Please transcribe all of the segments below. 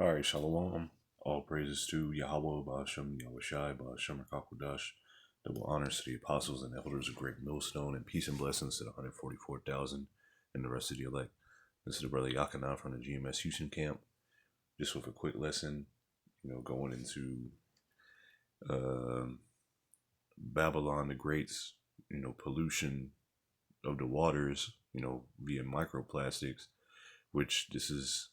All right, Shalom. All praises to Yahweh, Ba'ashem, Yahushai, Ba'ashem, Rakakwadash. Double honors to the apostles and elders of Great Millstone, and peace and blessings to the 144,000 and the rest of the elect. This is the brother Yakana from the GMS Houston camp. Just with a quick lesson, going into Babylon the Great's, pollution of the waters, via microplastics, which this is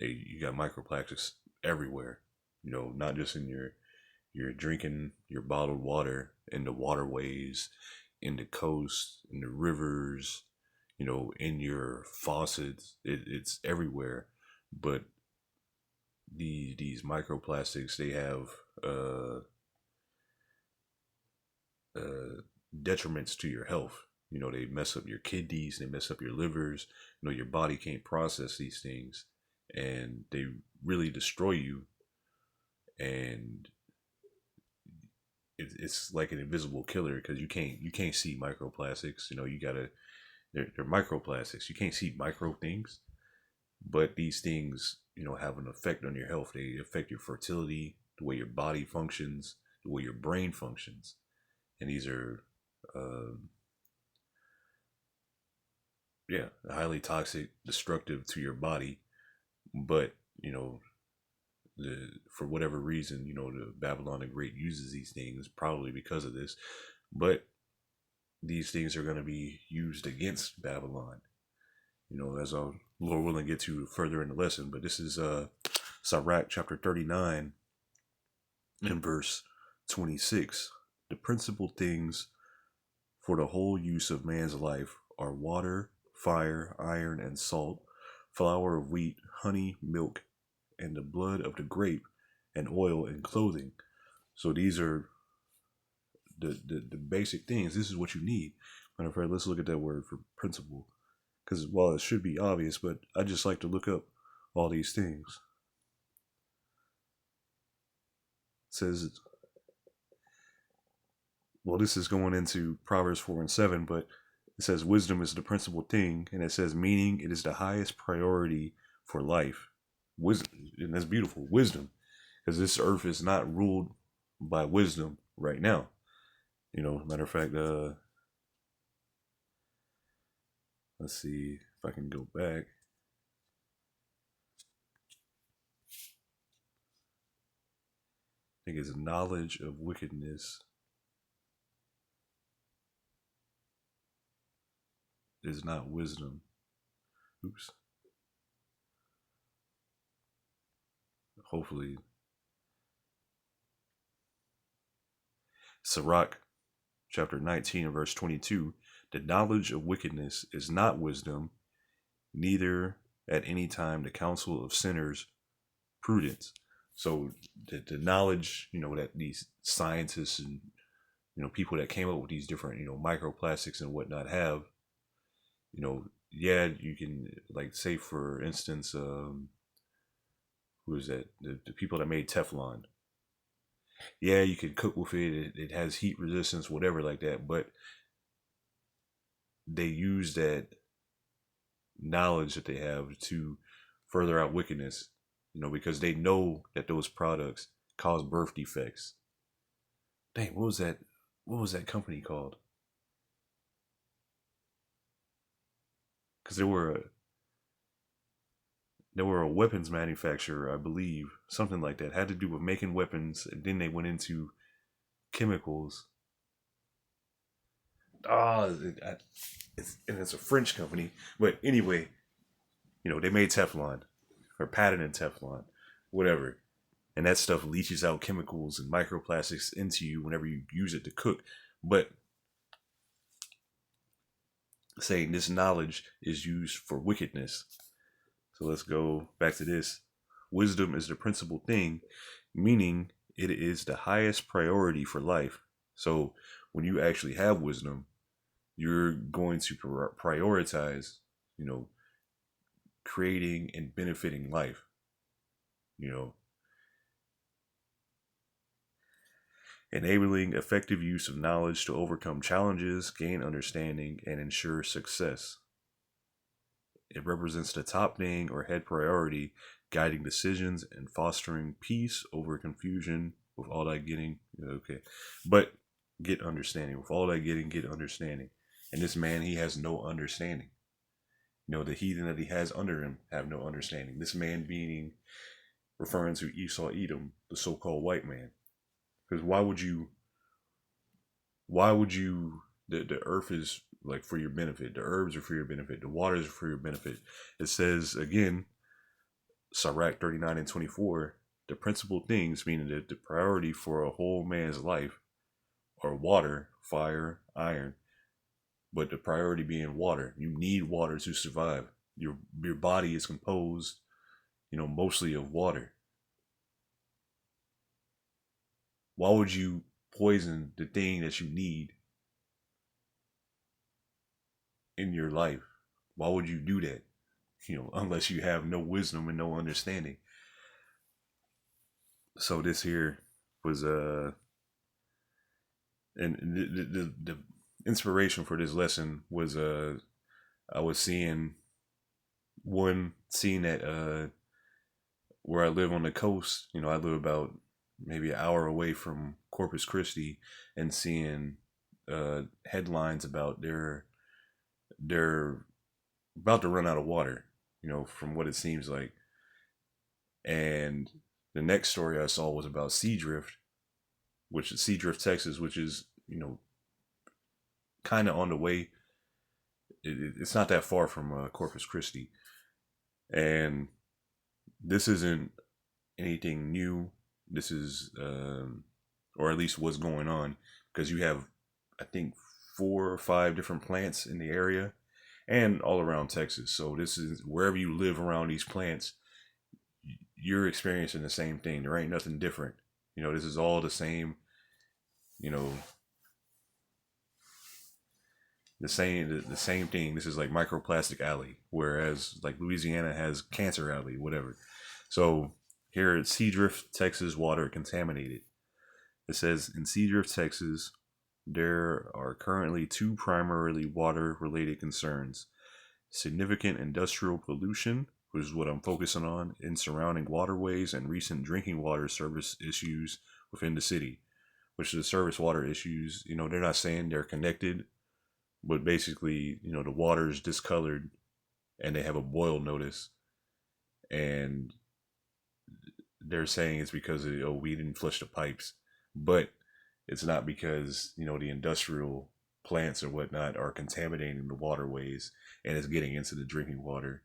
you got microplastics everywhere, not just in your drinking your bottled water, in the waterways, in the coast, in the rivers, in your faucets. It's everywhere. But these microplastics, they have detriments to your health. They mess up your kidneys, they mess up your livers. Your body can't process these things, and they really destroy you. And it's like an invisible killer because you can't see microplastics. You gotta they're microplastics. You can't see micro things, but these things have an effect on your health. They affect your fertility, the way your body functions, the way your brain functions, and these are uh, highly toxic, destructive to your body. But for whatever reason, the Babylon the Great uses these things, probably because of this. But these things are going to be used against Babylon, as our Lord willing get to further in the lesson. But this is Sirach chapter 39 and verse 26. The principal things for the whole use of man's life are water, fire, iron, and salt, flour of wheat, honey, milk, and the blood of the grape, and oil and clothing. So these are the basic things. This is what you need. Matter of fact, let's look at that word for principle. Because while it should be obvious, but I just like to look up all these things. It says, well, this is going into Proverbs 4 and 7, but it says wisdom is the principal thing, and it says meaning it is the highest priority for life. Wisdom, and that's beautiful. Wisdom, because this earth is not ruled by wisdom right now. Matter of fact, let's see if I can go back. I think it's knowledge of wickedness is not wisdom. Oops. Hopefully. Sirach chapter 19 and verse 22. The knowledge of wickedness is not wisdom, neither at any time the counsel of sinners prudence. So the knowledge, that these scientists and people that came up with these different microplastics and whatnot have, you can, like, say for instance, who is that? The people that made Teflon. Yeah, you can cook with it. It has heat resistance, whatever like that. But they use that knowledge that they have to further out wickedness, because they know that those products cause birth defects. Dang, what was that? What was that company called? Because they were a weapons manufacturer, I believe, something like that. Had to do with making weapons, and then they went into chemicals. It's a French company, but anyway, they made Teflon or patented Teflon, whatever, and that stuff leaches out chemicals and microplastics into you whenever you use it to cook. But saying this knowledge is used for wickedness. So let's go back to this. Wisdom is the principal thing, meaning it is the highest priority for life. So when you actually have wisdom, you're going to prioritize, creating and benefiting life. Enabling effective use of knowledge to overcome challenges, gain understanding, and ensure success. It represents the top thing or head priority, guiding decisions and fostering peace over confusion. With all that getting, okay, but get understanding. With all that getting, get understanding. And this man, he has no understanding. The heathen that he has under him have no understanding. This man being referring to Esau Edom, the so-called white man. Because why would you the earth is like for your benefit, the herbs are for your benefit, the waters are for your benefit. It says again, Sirach 39 and 24, the principal things, meaning that the priority for a whole man's life, are water, fire, iron, but the priority being water. You need water to survive. Your body is composed, mostly of water. Why would you poison the thing that you need in your life? Why would you do that? Unless you have no wisdom and no understanding. So this here was and the inspiration for this lesson was I was seeing that where I live on the coast, I live about maybe an hour away from Corpus Christi, and seeing headlines about they're about to run out of water, from what it seems like. And the next story I saw was about Seadrift, which is Seadrift, Texas, which is, kind of on the way. It's not that far from Corpus Christi. And this isn't anything new. This is, or at least what's going on, because you have, I think, 4 or 5 different plants in the area and all around Texas. So this is wherever you live around these plants, you're experiencing the same thing. There ain't nothing different. This is all the same, the same thing. This is like microplastic alley, whereas like Louisiana has cancer alley, whatever. So here at Seadrift, Texas, water contaminated. It says in Seadrift, Texas, there are currently 2 primarily water-related concerns: significant industrial pollution, which is what I'm focusing on, in surrounding waterways, and recent drinking water service issues within the city. Which the service water issues, they're not saying they're connected, but basically, the water is discolored and they have a boil notice, and they're saying it's because we didn't flush the pipes, but it's not, because the industrial plants or whatnot are contaminating the waterways and it's getting into the drinking water.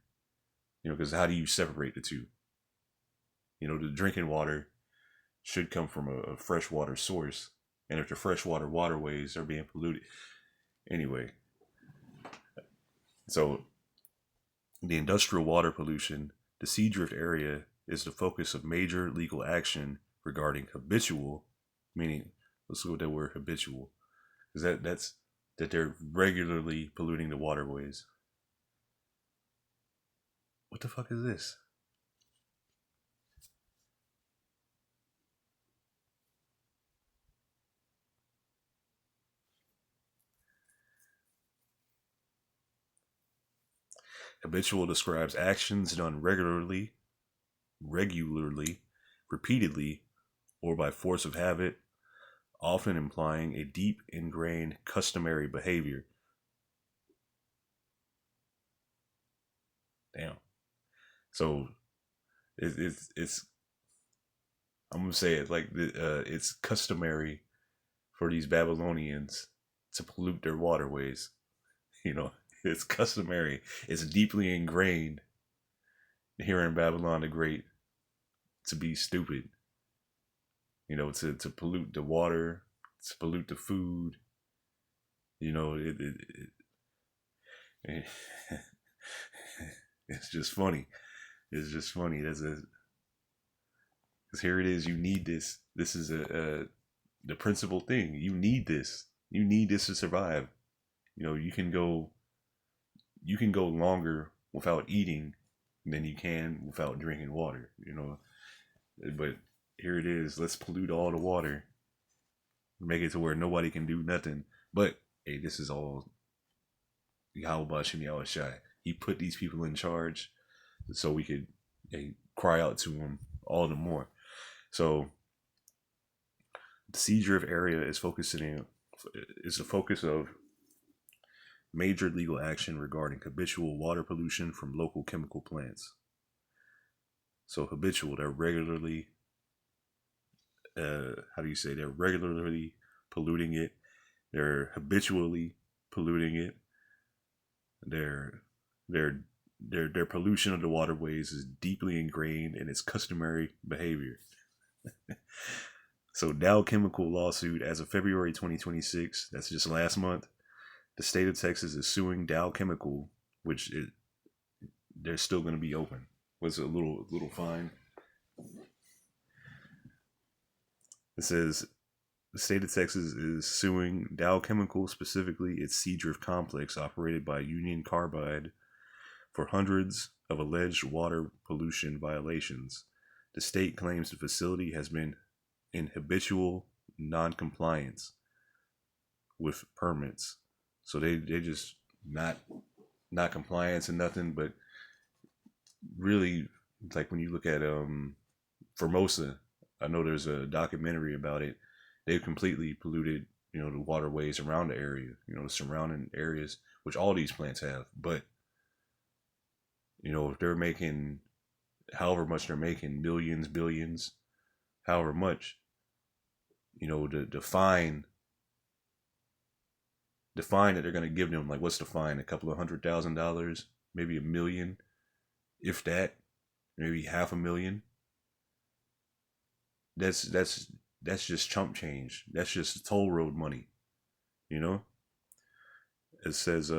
Because how do you separate the two? The drinking water should come from a freshwater source, and if the freshwater waterways are being polluted, anyway. So the industrial water pollution, the Seadrift area is the focus of major legal action regarding habitual, meaning, let's go with that word habitual, because that's that they're regularly polluting the waterways. What the fuck is this? Habitual describes actions done regularly, repeatedly, or by force of habit, often implying a deep ingrained customary behavior. Damn. So it's I'm gonna say it like it's customary for these Babylonians to pollute their waterways. It's customary. It's deeply ingrained here in Babylon the Great to be stupid. To pollute the water, to pollute the food. It it's just funny. It's just funny. Because here it is. You need this. This is the principal thing. You need this. You need this to survive. You can go longer without eating than you can without drinking water. But here it is. Let's pollute all the water, make it to where nobody can do nothing. But hey, this is all Yahweh Shem Yahweh Shai. he put these people in charge so we could cry out to him all the more. So the Seadrift area is the focus of major legal action regarding habitual water pollution from local chemical plants. So habitual, they're regularly, they're regularly polluting it. They're habitually polluting it. Their pollution of the waterways is deeply ingrained in its customary behavior. So Dow Chemical lawsuit as of February 2026, that's just last month, the state of Texas is suing Dow Chemical, they're still going to be open. Was a little fine. It says the state of Texas is suing Dow Chemical, specifically its Seadrift complex operated by Union Carbide, for hundreds of alleged water pollution violations. The state claims the facility has been in habitual non-compliance with permits. So they just not compliance and nothing, but really, like when you look at Formosa, I know there's a documentary about it. They've completely polluted, the waterways around the area, the surrounding areas, which all these plants have. But if they're making however much they're making, millions, billions, however much, the fine that they're going to give them, like, what's the fine? A couple of $100,000, maybe $1 million, if that, maybe $500,000. That's just chump change. That's just toll road money. It says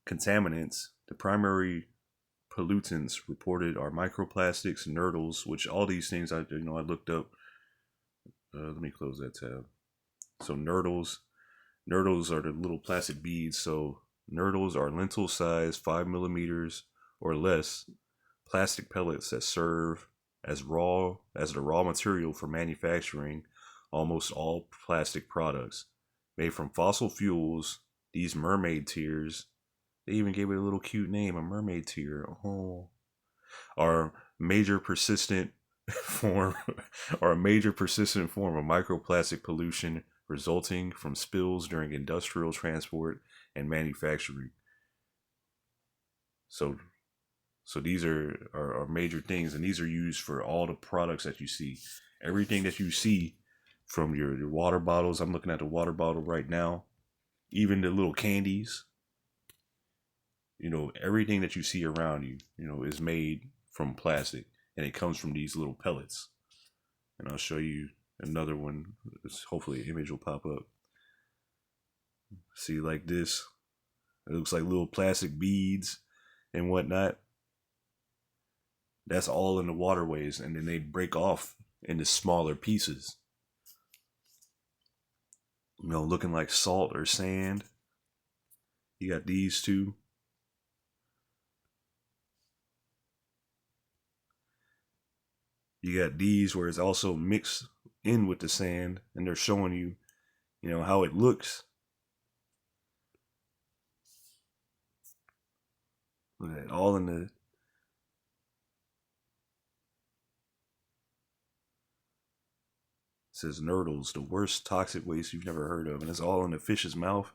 contaminants. The primary pollutants reported are microplastics, nurdles, which all these things I looked up. Let me close that tab. So nurdles are the little plastic beads. So nurdles are lentil size, 5 millimeters or less, plastic pellets that serve as the raw material for manufacturing almost all plastic products made from fossil fuels. These mermaid tears, they even gave it a little cute name, a mermaid tear. Oh, are major persistent form of microplastic pollution resulting from spills during industrial transport and manufacturing. So these are major things, and these are used for all the products that you see. Everything that you see, from your water bottles. I'm looking at the water bottle right now. Even the little candies. Everything that you see around you, is made from plastic, and it comes from these little pellets. And I'll show you another one. Hopefully an image will pop up. See, like this. It looks like little plastic beads and whatnot. That's all in the waterways, and then they break off into smaller pieces. Looking like salt or sand. You got these two. You got these where it's also mixed in with the sand, and they're showing you, how it looks. Look at that, all in the. It says nurdles, the worst toxic waste you've never heard of, and it's all in the fish's mouth.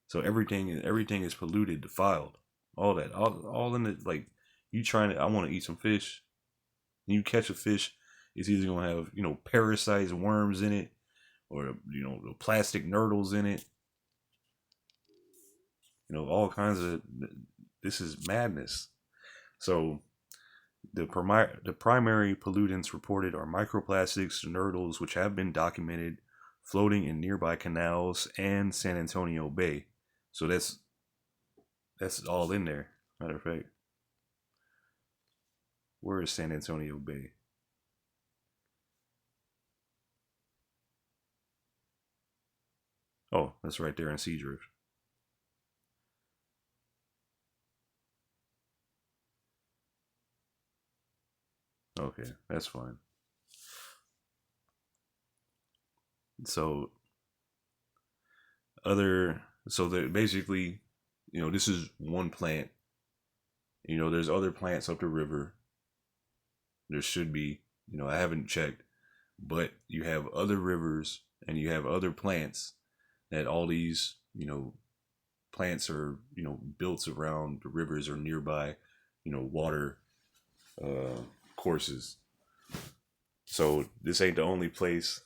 So everything is polluted, defiled, all that, all in the, like, you trying to. I want to eat some fish. And you catch a fish, it's either gonna have parasites, worms in it, or the plastic nurdles in it. All kinds of. This is madness. So the primary pollutants reported are microplastics, nurdles, which have been documented floating in nearby canals and San Antonio Bay. So that's all in there. Matter of fact, where is San Antonio Bay? Oh, that's right there in Seadrift. Okay, that's fine. So other, so that basically, this is one plant. There's other plants up the river. There should be, I haven't checked, but you have other rivers and you have other plants that all these, plants are, built around the rivers or nearby, water uh, courses. So this ain't the only place.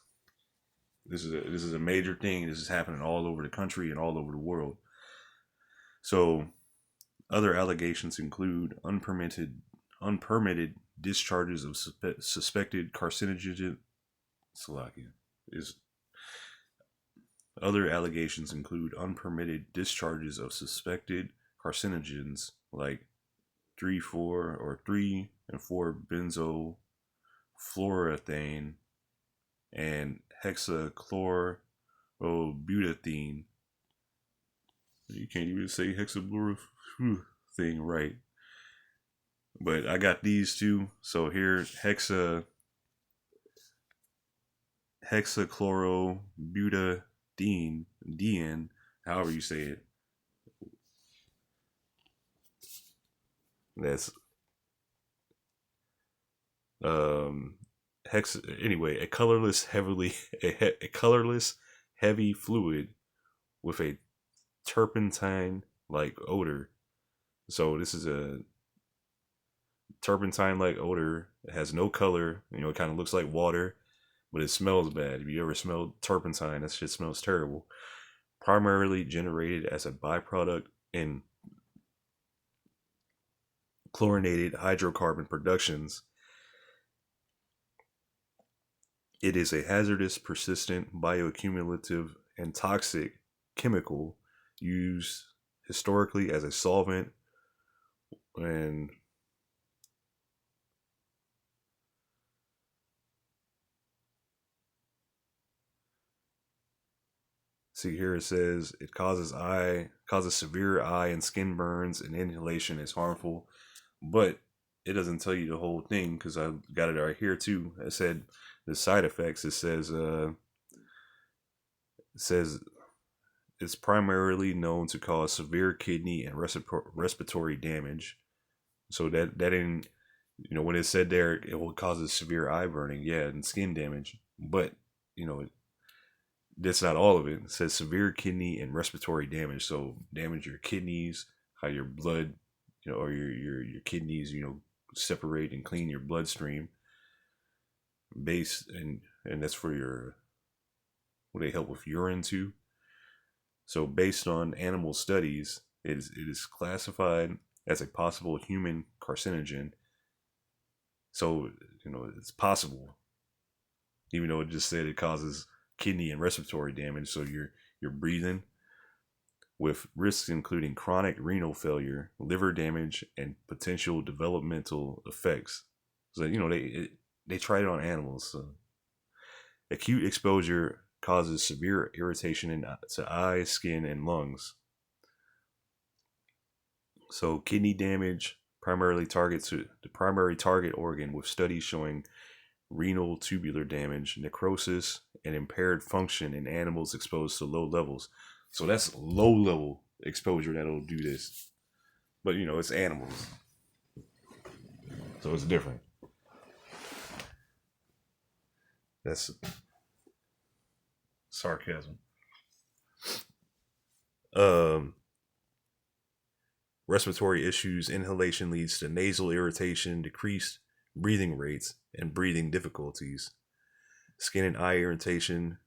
This is a major thing. This is happening all over the country and all over the world. So other allegations include unpermitted discharges of suspected carcinogen. Slovakia is Other allegations include unpermitted discharges of suspected carcinogens like 3 and 4 benzo fluoroethane and hexachlorobutadiene. You can't even say hexablurophenane thing right. But I got these two. So here, hexachlorobutadiene, however you say it. That's anyway, a colorless heavy fluid with a turpentine like odor. So this is a turpentine like odor. It has no color. It kind of looks like water, but it smells bad. If you ever smelled turpentine, that shit smells terrible. Primarily generated as a byproduct in chlorinated hydrocarbon productions. It is a hazardous, persistent, bioaccumulative, and toxic chemical used historically as a solvent and see here it says it causes severe eye and skin burns, and inhalation is harmful, but it doesn't tell you the whole thing because I got it right here too. It said the side effects. It says it's primarily known to cause severe kidney and respiratory damage. So that didn't, when it said there it will cause severe eye burning, yeah, and skin damage, but that's not all of it. It says severe kidney and respiratory damage. So damage your kidneys, how your blood, or your kidneys, separate and clean your bloodstream. And that's for your, what they help with urine too. So based on animal studies, it is classified as a possible human carcinogen. So it's possible, even though it just said it causes kidney and respiratory damage. So you're breathing, with risks including chronic renal failure, liver damage, and potential developmental effects. So they tried it on animals. So acute exposure causes severe irritation to eyes, skin, and lungs. So kidney damage primarily targets the primary target organ, with studies showing renal tubular damage, necrosis, and impaired function in animals exposed to low levels. So that's low level exposure that'll do this. But it's animals. So it's different. That's sarcasm. Um Respiratory issues, inhalation leads to nasal irritation, decreased breathing rates, and breathing difficulties. Skin and eye irritation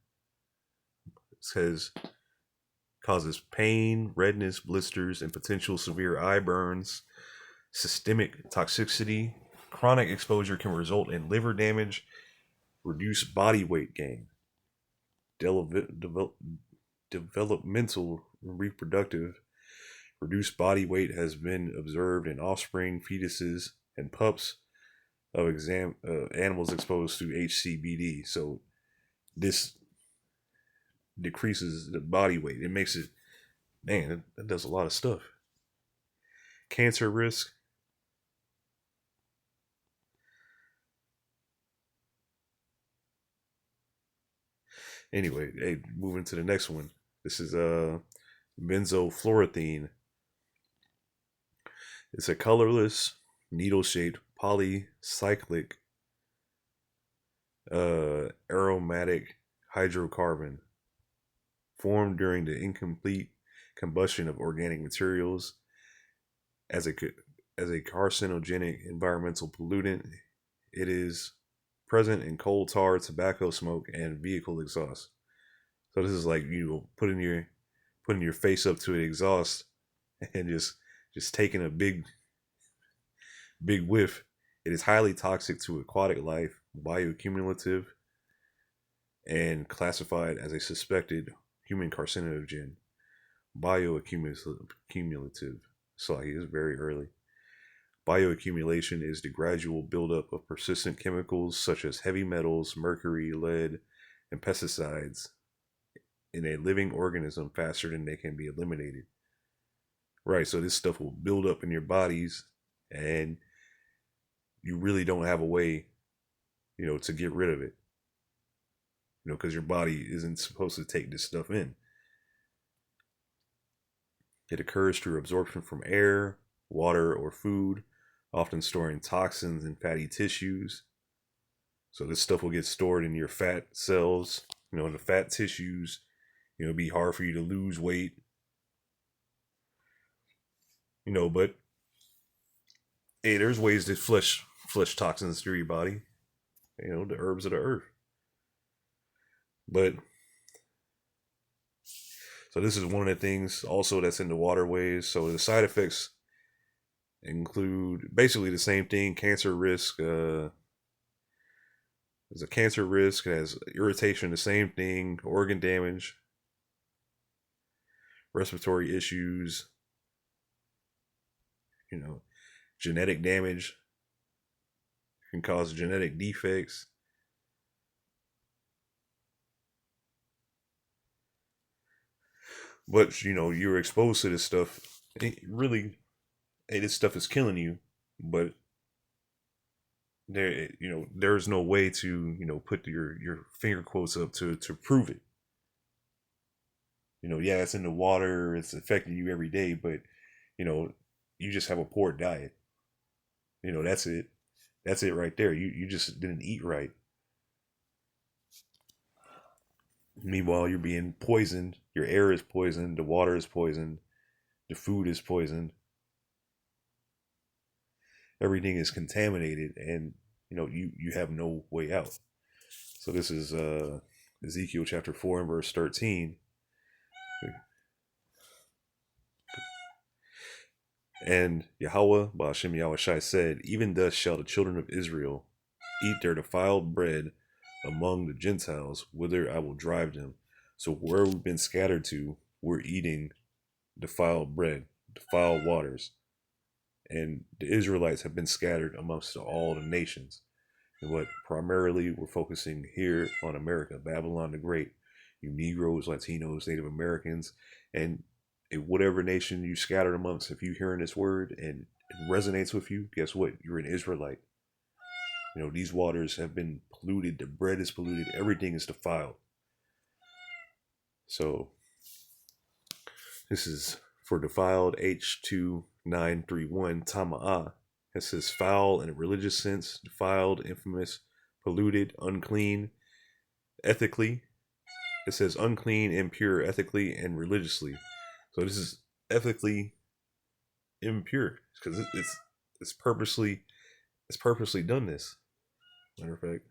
causes pain, redness, blisters, and potential severe eye burns. Systemic toxicity. Chronic exposure can result in liver damage, reduced body weight gain, developmental reproductive. Reduced body weight has been observed in offspring, fetuses, and pups of animals exposed to HCBD. So this decreases the body weight. It makes it, man, it does a lot of stuff. Cancer risk. Anyway, hey, moving to the next one. This is benzofluorethene. It's a colorless, needle-shaped polycyclic aromatic hydrocarbon formed during the incomplete combustion of organic materials as a as a carcinogenic environmental pollutant. It is present in coal tar, tobacco smoke, and vehicle exhaust. So this is like putting your face up to an exhaust and just taking a big whiff. It is highly toxic to aquatic life, bioaccumulative, and classified as a suspected human carcinogen. Bioaccumulative. So it is very early. Bioaccumulation is the gradual buildup of persistent chemicals such as heavy metals, mercury, lead, and pesticides in a living organism faster than they can be eliminated. Right, so this stuff will build up in your bodies, and you really don't have a way, to get rid of it. Because your body isn't supposed to take this stuff in. It occurs through absorption from air, water, or food, often storing toxins in fatty tissues. So this stuff will get stored in your fat cells, in the fat tissues. It'd be hard for you to lose weight. But hey, there's ways to flush toxins through your body. The herbs of the earth. But so this is one of the things also that's in the waterways. So the side effects include basically the same thing: cancer risk. There's a cancer risk. It has irritation, the same thing: organ damage, respiratory issues. Genetic damage can cause genetic defects. But you're exposed to this stuff. Really, hey, this stuff is killing you. But there's no way to put your finger quotes up to prove it. Yeah, it's in the water, it's affecting you every day, but you just have a poor diet. That's it. That's it right there. You just didn't eat right. Meanwhile, you're being poisoned. Your air is poisoned. The water is poisoned. The food is poisoned. Everything is contaminated, and you have no way out. So this is Ezekiel chapter 4 and verse 13. And Yahweh, Ba'ashem Yahushai said, even thus shall the children of Israel eat their defiled bread among the Gentiles, whither I will drive them. So where we've been scattered to, we're eating defiled bread, defiled waters. And the Israelites have been scattered amongst all the nations. And what primarily we're focusing here on America, Babylon the Great, you Negroes, Latinos, Native Americans, and whatever nation you scattered amongst, if you hearing this word and it resonates with you, guess what? You're an Israelite. These waters have been polluted. The bread is polluted. Everything is defiled. So this is for defiled H2931 Tama'ah. It says foul in a religious sense, defiled, infamous, polluted, unclean, ethically. It says unclean, impure, ethically, and religiously. So this is ethically impure because it's purposely done this. Matter of fact,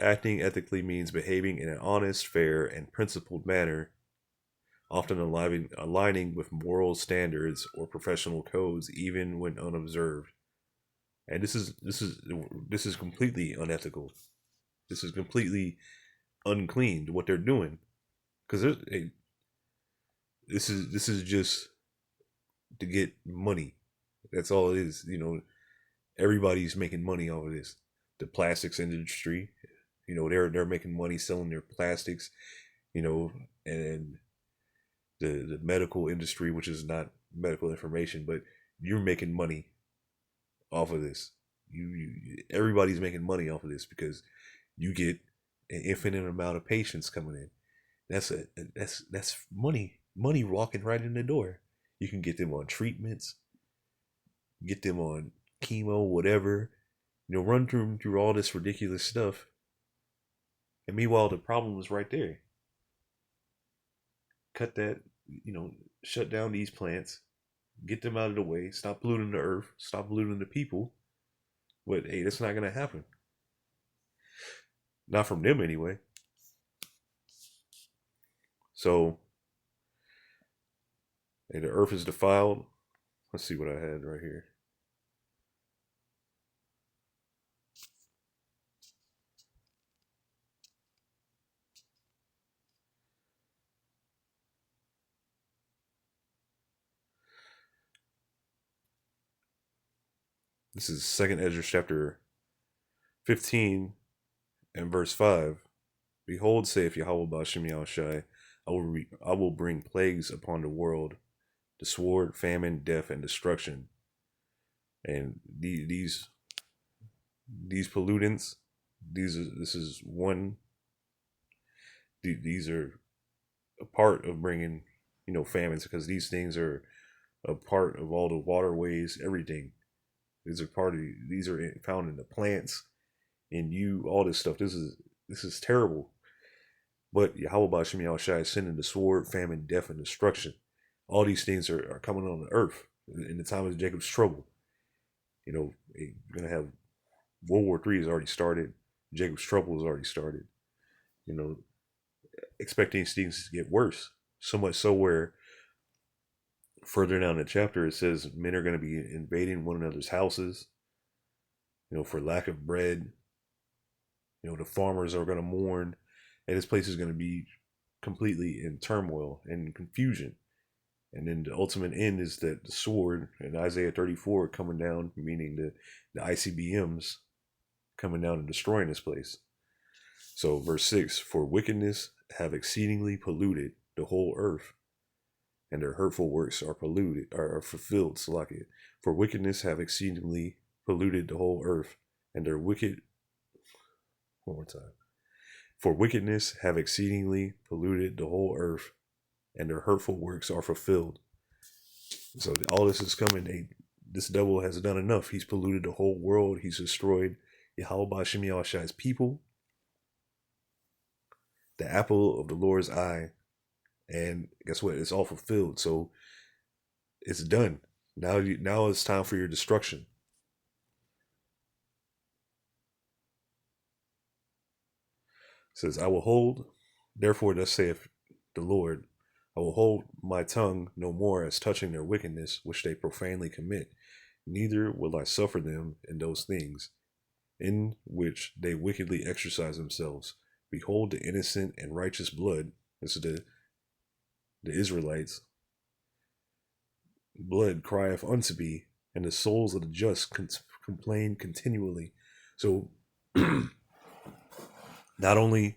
acting ethically means behaving in an honest, fair, and principled manner, often aligning with moral standards or professional codes, even when unobserved. And this is completely unethical. This is completely unclean what they're doing, because this is just to get money. That's all it is. Everybody's making money off of this. The plastics industry, they're making money selling their plastics, and the medical industry, which is not medical information, but you're making money off of this. Everybody's making money off of this because you get an infinite amount of patients coming in. That's money walking right in the door. You can get them on treatments, get them on chemo, whatever. Run through all this ridiculous stuff. And meanwhile, the problem is right there. Cut that, shut down these plants, get them out of the way, stop polluting the earth, stop polluting the people. But hey, that's not gonna happen. Not from them anyway. So, hey, the earth is defiled. Let's see what I had right here. This is Second Ezra chapter 15 and verse 5. Behold, saith Yahweh Ba'ashem Yahushai, I will bring plagues upon the world, the sword, famine, death, and destruction. And these pollutants, these are a part of bringing, famines, because these things are a part of all the waterways, everything. These are found in the plants, in all this stuff. This is terrible. But Yahweh Ba'ashem Yahushai is sending the sword, famine, death, and destruction. All these things are coming on the earth in the time of Jacob's trouble. You're going to have World War III has already started. Jacob's trouble has already started. Expect these things to get worse. So much so where further down the chapter it says men are going to be invading one another's houses, for lack of bread. The farmers are going to mourn, and this place is going to be completely in turmoil and confusion. And then the ultimate end is that the sword in Isaiah 34 coming down, meaning the ICBMs coming down and destroying this place. So verse 6, for wickedness have exceedingly polluted the whole earth, and their hurtful works are fulfilled. Salakia. For wickedness have exceedingly polluted the whole earth, and their wicked. One more time. For wickedness have exceedingly polluted the whole earth, and their hurtful works are fulfilled. So all this is coming. This devil has done enough. He's polluted the whole world. He's destroyed Yahweh Ba'ashem Yahushai's people, the apple of the Lord's eye. And guess what? It's all fulfilled. So it's done. Now it's time for your destruction. It says, I will hold, therefore thus saith the Lord, I will hold my tongue no more as touching their wickedness, which they profanely commit, neither will I suffer them in those things, in which they wickedly exercise themselves. Behold the innocent and righteous blood. This is the Israelites. Blood crieth unto me, and the souls of the just complain continually. So not only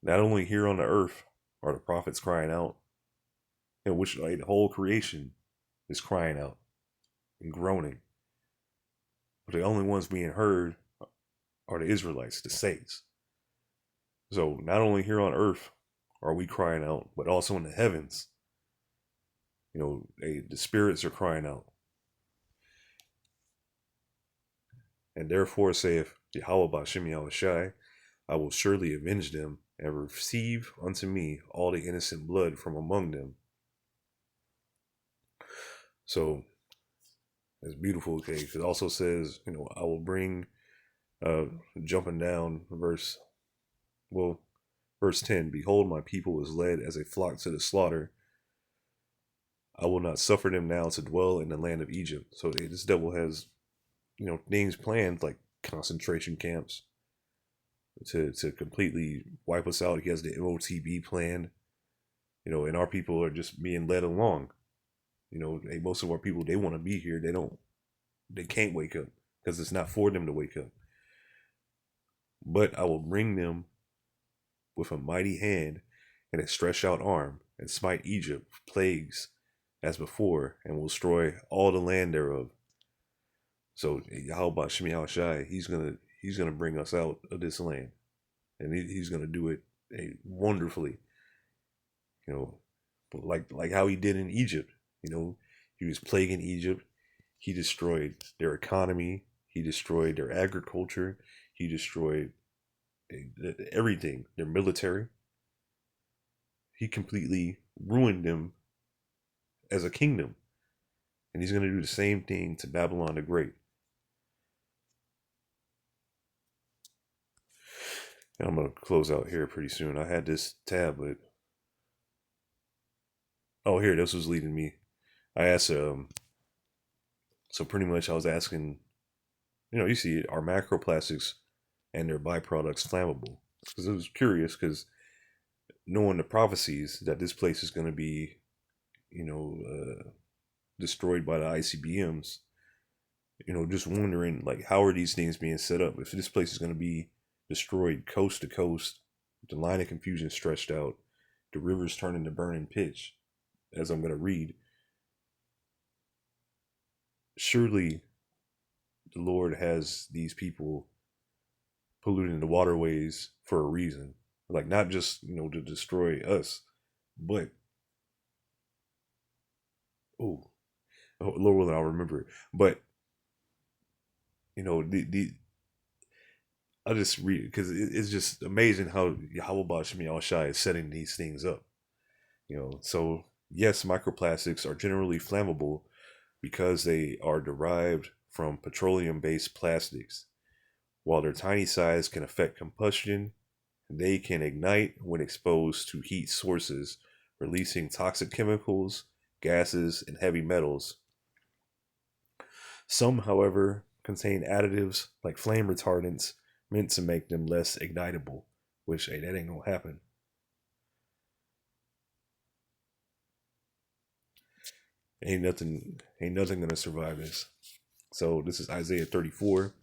here on the earth are the prophets crying out, which the whole creation is crying out and groaning, but the only ones being heard are the Israelites, the saints. So not only here on earth are we crying out, but also in the heavens. The spirits are crying out. And therefore saith Yahweh Ba'ashem Yahushai, I will surely avenge them, and receive unto me all the innocent blood from among them. So it's beautiful, okay? It also says, I will bring, jumping down verse 10, behold, my people is led as a flock to the slaughter. I will not suffer them now to dwell in the land of Egypt. So this devil has, things planned like concentration camps to completely wipe us out. He has the MOTB planned, and our people are just being led along. Most of our people, they want to be here. They can't wake up because it's not for them to wake up. But I will bring them with a mighty hand and a stretched out arm, and smite Egypt with plagues as before, and will destroy all the land thereof. So Yahweh Ba'ashem Yahushai, he's going to bring us out of this land, and he's going to do it wonderfully. You know, like how he did in Egypt. You know, he was plaguing Egypt. He destroyed their economy. He destroyed their agriculture. He destroyed everything. Their military. He completely ruined them as a kingdom, and he's going to do the same thing to Babylon the Great. And I'm going to close out here pretty soon. I had this tab, but oh, here, this was leading me. I asked, so pretty much I was asking, you see, are macroplastics and their byproducts flammable? Because I was curious, because knowing the prophecies that this place is going to be, destroyed by the ICBMs, just wondering, like, how are these things being set up? If this place is going to be destroyed coast to coast, the line of confusion stretched out, the rivers turn into burning pitch, as I'm going to read, surely the Lord has these people polluting the waterways for a reason. Like, not just, to destroy us, but, oh, Lord willing, I'll remember it. But, the I just read, because it's just amazing how Yahweh Shemi Al Shai is setting these things up. So yes, microplastics are generally flammable because they are derived from petroleum-based plastics. While their tiny size can affect combustion, they can ignite when exposed to heat sources, releasing toxic chemicals, gases, and heavy metals. Some, however, contain additives like flame retardants meant to make them less ignitable, which, hey, that ain't gonna happen. Ain't nothing gonna survive this. So this is Isaiah 34.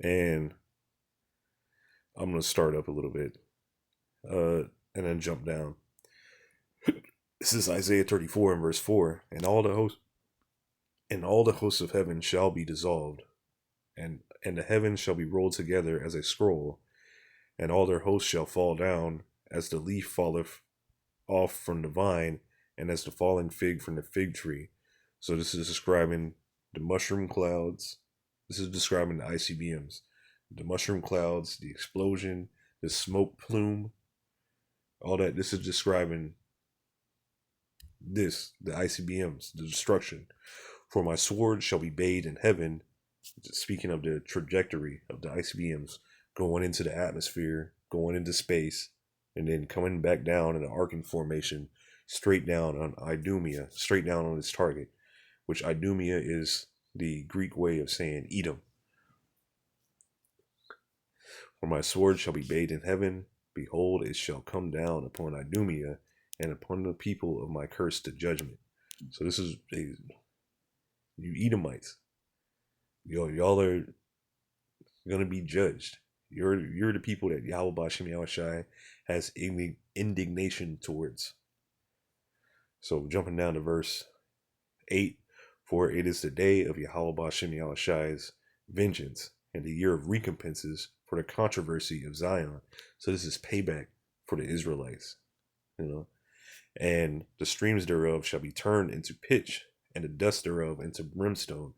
And I'm gonna start up a little bit, and then jump down. This is Isaiah 34 and verse 4. And all the hosts of heaven shall be dissolved, and the heavens shall be rolled together as a scroll, and all their hosts shall fall down, as the leaf falleth off from the vine, and as the falling fig from the fig tree. So this is describing the mushroom clouds. This is describing the ICBMs. The mushroom clouds, the explosion, the smoke plume, all that. This is describing the ICBMs, the destruction. For my sword shall be bathed in heaven. Speaking of the trajectory of the ICBMs, going into the atmosphere, going into space, and then coming back down in an arcing formation, straight down on Idumea, straight down on its target, which Idumea is the Greek way of saying Edom. For my sword shall be bathed in heaven. Behold, it shall come down upon Idumea and upon the people of my curse to judgment. So this is you Edomites. Y'all are gonna be judged. You're the people that Yahweh Shemi Al Shai has indignation towards. So jumping down to verse 8, for it is the day of Yahweh Shemi Al Shai's vengeance and the year of recompenses for the controversy of Zion. So this is payback for the Israelites, and the streams thereof shall be turned into pitch, and the dust thereof into brimstone.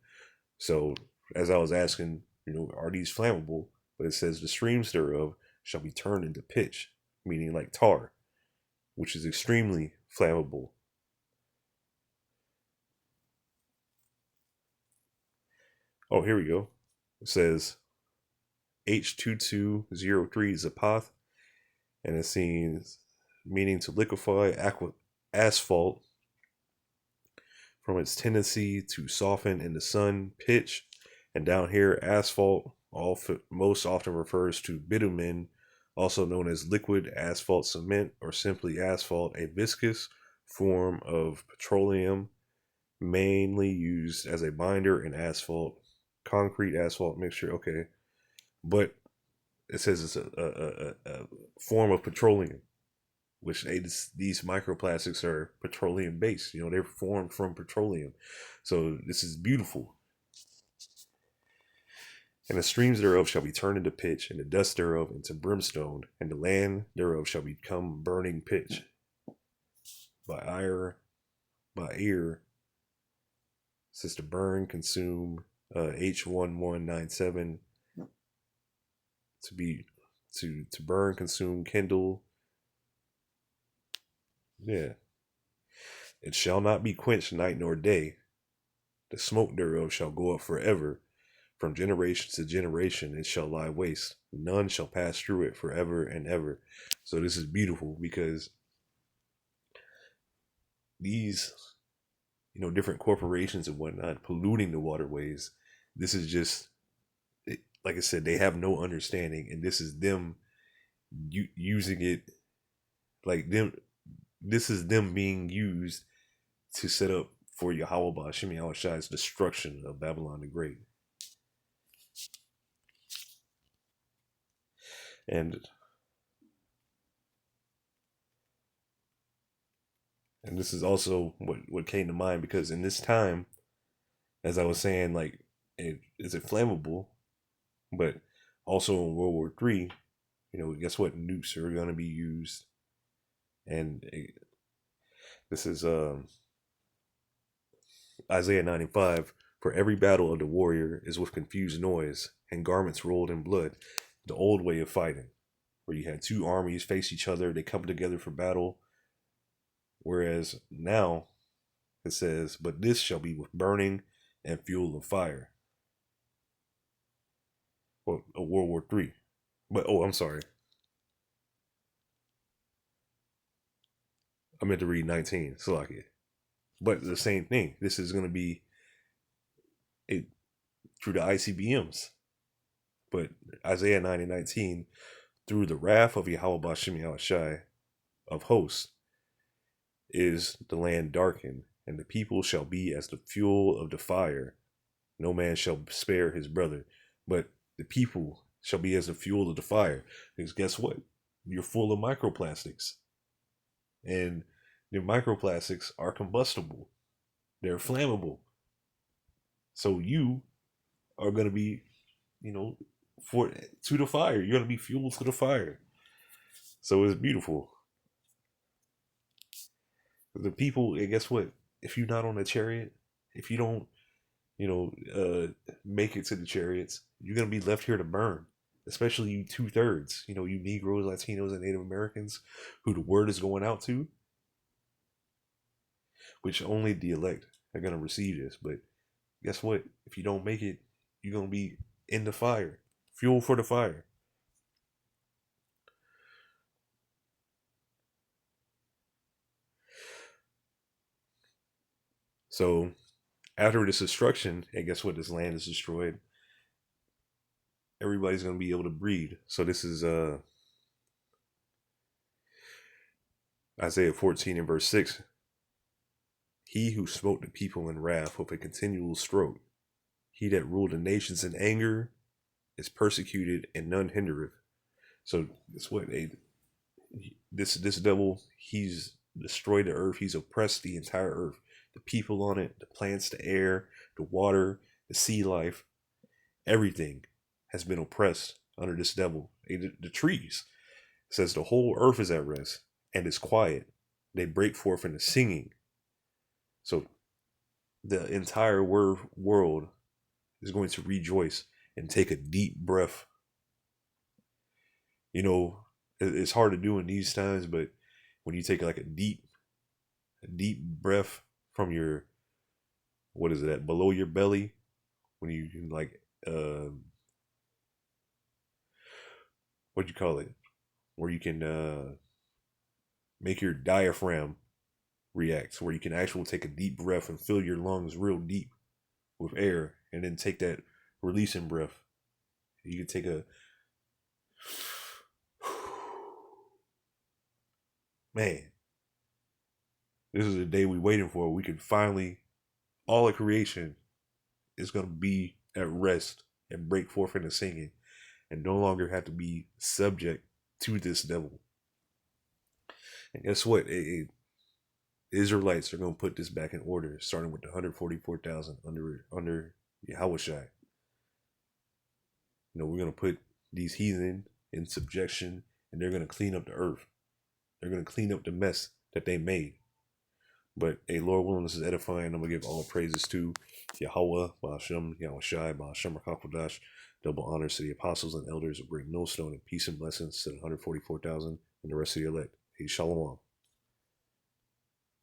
So as I was asking, are these flammable? But it says the streams thereof shall be turned into pitch, meaning like tar, which is extremely flammable. Oh, here we go. It says H2203 Zapoth, and it seems meaning to liquefy asphalt from its tendency to soften in the sun, pitch, and down here asphalt most often refers to bitumen, also known as liquid asphalt cement or simply asphalt, a viscous form of petroleum mainly used as a binder in asphalt, concrete asphalt mixture. Okay, but it says it's a form of petroleum. which these microplastics are petroleum based. They're formed from petroleum. So this is beautiful. And the streams thereof shall be turned into pitch, and the dust thereof into brimstone, and the land thereof shall become burning pitch. By ear, says to burn, consume, H1197, to be to burn, consume, kindle. Yeah. It shall not be quenched night nor day. The smoke thereof shall go up forever. From generation to generation it shall lie waste. None shall pass through it forever and ever. So this is beautiful because these, different corporations and whatnot polluting the waterways. This is just, like I said, they have no understanding, and this is them using it, like them. This is them being used to set up for Yahweh Ba'Shem Yahweh Shai's destruction of Babylon the Great. And this is also what came to mind, because in this time, as I was saying, like, is it flammable? But also in World War III, guess what? Nukes are going to be used. And this is Isaiah 95. For every battle of the warrior is with confused noise and garments rolled in blood. The old way of fighting, where you had two armies face each other, they come together for battle. Whereas now it says, but this shall be with burning and fuel of fire. Well, World War III. But, I'm sorry. I meant to read 19, Salakia. But the same thing. This is going to be through the ICBMs. But Isaiah 90:19, through the wrath of Yahweh Ba'Shem Yahweh Shai of hosts, is the land darkened, and the people shall be as the fuel of the fire. No man shall spare his brother, but the people shall be as the fuel of the fire. Because guess what? You're full of microplastics. And the microplastics are combustible. They're flammable. So you are going to be, to the fire. You're going to be fuel to the fire. So it's beautiful. The people, and guess what? If you're not on a chariot, if you don't, make it to the chariots, you're going to be left here to burn. Especially you 2/3, you Negroes, Latinos, and Native Americans who the word is going out to, which only the elect are going to receive this. But guess what? If you don't make it, you're going to be in the fire, fuel for the fire. So after this destruction, and guess what? This land is destroyed. Everybody's going to be able to breed. So this is Isaiah 14 and verse 6. He who smote the people in wrath with a continual stroke, he that ruled the nations in anger, is persecuted and none hindereth. So that's what this devil, he's destroyed the earth. He's oppressed the entire earth, the people on it, the plants, the air, the water, the sea life, everything has been oppressed under this devil. The trees, it says the whole earth is at rest and is quiet. They break forth into singing. So the entire world is going to rejoice and take a deep breath. It's hard to do in these times, but when you take like a deep breath from your, what is that, below your belly, when you can like, what do you call it, where you can make your diaphragm react, where you can actually take a deep breath and fill your lungs real deep with air, and then take that releasing breath. You can take a man. This is the day we waiting for. We can finally, all of creation is going to be at rest and break forth into singing, and no longer have to be subject to this devil. And guess what? Israelites are going to put this back in order, starting with the 144,000 under Yahushai. We're going to put these heathen in subjection, and they're going to clean up the earth. They're going to clean up the mess that they made. But, hey, Lord willing, this is edifying. I'm going to give all praises to Yahweh, Ba'ashem, Yahushai, Ba'ashem, Rakakwadash. Double honors to the apostles and elders of Great Millstone, and peace and blessings to the 144,000 and the rest of the elect. Hey, Shalom.